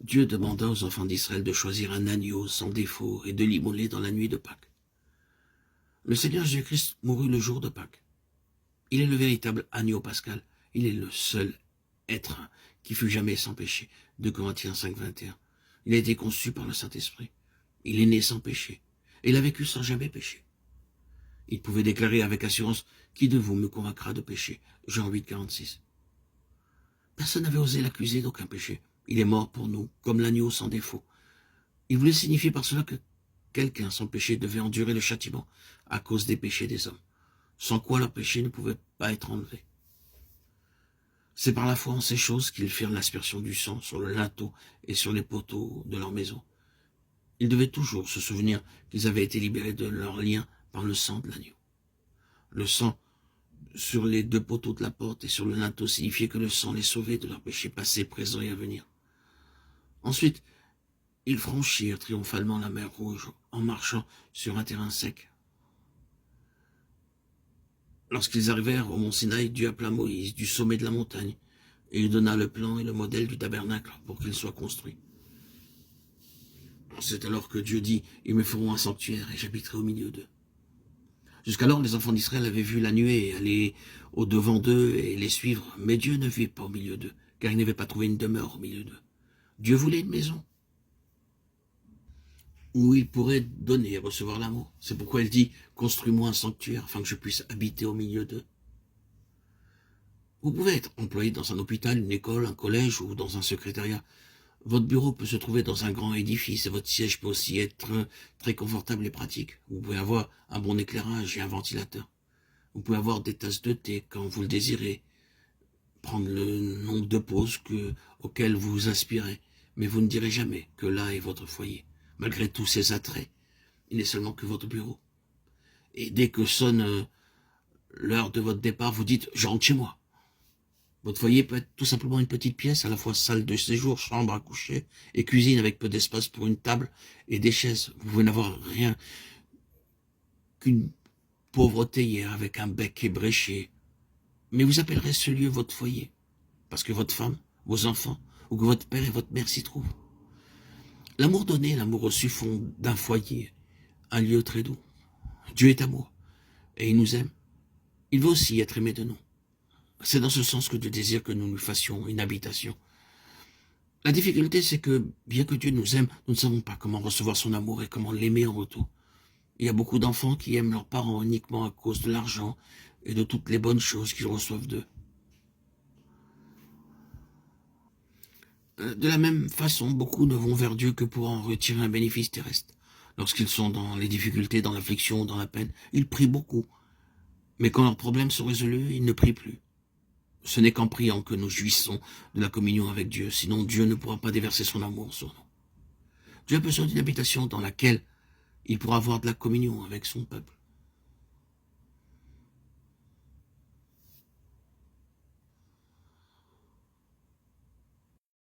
Dieu demanda aux enfants d'Israël de choisir un agneau sans défaut et de l'immoler dans la nuit de Pâques. Le Seigneur Jésus-Christ mourut le jour de Pâques. Il est le véritable agneau pascal. Il est le seul être qui fut jamais sans péché. 2 Corinthiens 5, 21. Il a été conçu par le Saint-Esprit. Il est né sans péché. Et il a vécu sans jamais pécher. Il pouvait déclarer avec assurance « Qui de vous me convaincra de péché ?» Jean 8, 46. Personne n'avait osé l'accuser d'aucun péché. Il est mort pour nous, comme l'agneau sans défaut. Il voulait signifier par cela que quelqu'un sans péché devait endurer le châtiment à cause des péchés des hommes, sans quoi leur péché ne pouvait pas être enlevé. C'est par la foi en ces choses qu'ils firent l'aspersion du sang sur le linteau et sur les poteaux de leur maison. Ils devaient toujours se souvenir qu'ils avaient été libérés de leur lien par le sang de l'agneau. Le sang sur les 2 poteaux de la porte et sur le linteau signifiait que le sang les sauvait de leurs péchés passés, présents et à venir. Ensuite, ils franchirent triomphalement la mer Rouge en marchant sur un terrain sec. Lorsqu'ils arrivèrent au mont Sinaï, Dieu appela Moïse du sommet de la montagne et lui donna le plan et le modèle du tabernacle pour qu'il soit construit. C'est alors que Dieu dit « Ils me feront un sanctuaire et j'habiterai au milieu d'eux ». Jusqu'alors, les enfants d'Israël avaient vu la nuée aller au-devant d'eux et les suivre, mais Dieu ne vit pas au milieu d'eux, car il n'avait pas trouvé une demeure au milieu d'eux. Dieu voulait une maison où il pourrait donner et recevoir l'amour. C'est pourquoi il dit « Construis-moi un sanctuaire afin que je puisse habiter au milieu d'eux ». Vous pouvez être employé dans un hôpital, une école, un collège ou dans un secrétariat. Votre bureau peut se trouver dans un grand édifice et votre siège peut aussi être très confortable et pratique. Vous pouvez avoir un bon éclairage et un ventilateur. Vous pouvez avoir des tasses de thé quand vous le désirez, prendre le nombre de pauses auxquelles vous aspirez, mais vous ne direz jamais que là est votre foyer. Malgré tous ces attraits, il n'est seulement que votre bureau. Et dès que sonne l'heure de votre départ, vous dites « je rentre chez moi ». Votre foyer peut être tout simplement une petite pièce, à la fois salle de séjour, chambre à coucher et cuisine avec peu d'espace pour une table et des chaises. Vous pouvez n'avoir rien qu'une pauvre théière avec un bec ébréché. Mais vous appellerez ce lieu votre foyer, parce que votre femme, vos enfants, ou que votre père et votre mère s'y trouvent. L'amour donné et l'amour reçu font d'un foyer un lieu très doux. Dieu est amour, et il nous aime. Il veut aussi être aimé de nous. C'est dans ce sens que Dieu désire que nous lui fassions une habitation. La difficulté, c'est que, bien que Dieu nous aime, nous ne savons pas comment recevoir son amour et comment l'aimer en retour. Il y a beaucoup d'enfants qui aiment leurs parents uniquement à cause de l'argent et de toutes les bonnes choses qu'ils reçoivent d'eux. De la même façon, beaucoup ne vont vers Dieu que pour en retirer un bénéfice terrestre. Lorsqu'ils sont dans les difficultés, dans l'affliction, dans la peine, ils prient beaucoup. Mais quand leurs problèmes sont résolus, ils ne prient plus. Ce n'est qu'en priant que nous jouissons de la communion avec Dieu, sinon Dieu ne pourra pas déverser son amour sur nous. Dieu a besoin d'une habitation dans laquelle il pourra avoir de la communion avec son peuple.